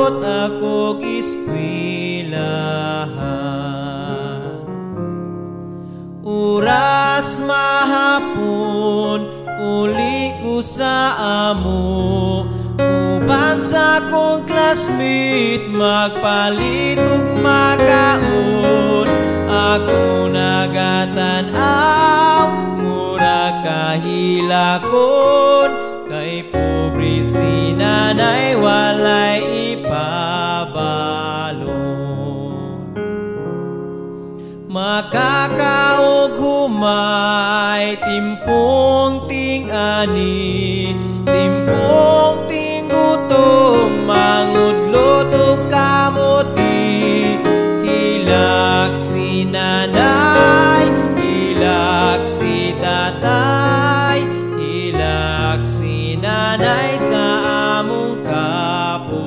makapot akog eskwelahan. Oras mahapon uli ko sa amo, uban sa kong classmate magpalit ug makaon. Ako nagatanaw mura kahilakon, kay pobre si nanay walay ipabalon. Makakaog humay timpong ting-ani, timpong ting-gutom, mangudlot ug kamuti. Hilak si nanay, hilak si tatay, hilak si nanay sa among kapobre.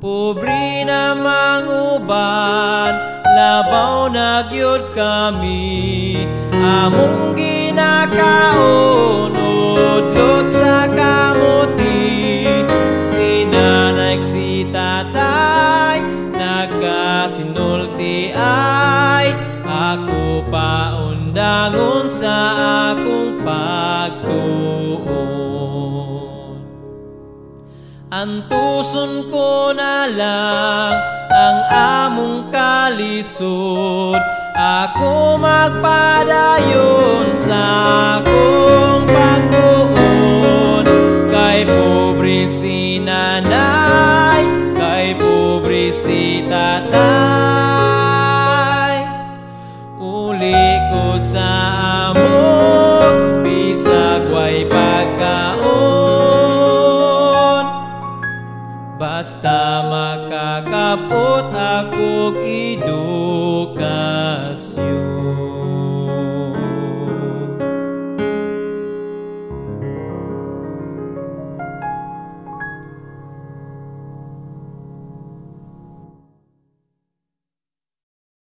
Pobre na manguban, labaw na gyud kami. Among ginakaon, udlot sa kamuti. Si nanay si tatay, nagkasinulti ay. Ako pa undangon sa akong pagtuon. Antuson ko na lang ang among kalisod, ako magpadayon sa akong pagtuon. Kay pobre si nanay, kay pobre si tatay, uli ko sa amo bisag way pagkaon. Basta makakapot akog edukasyon.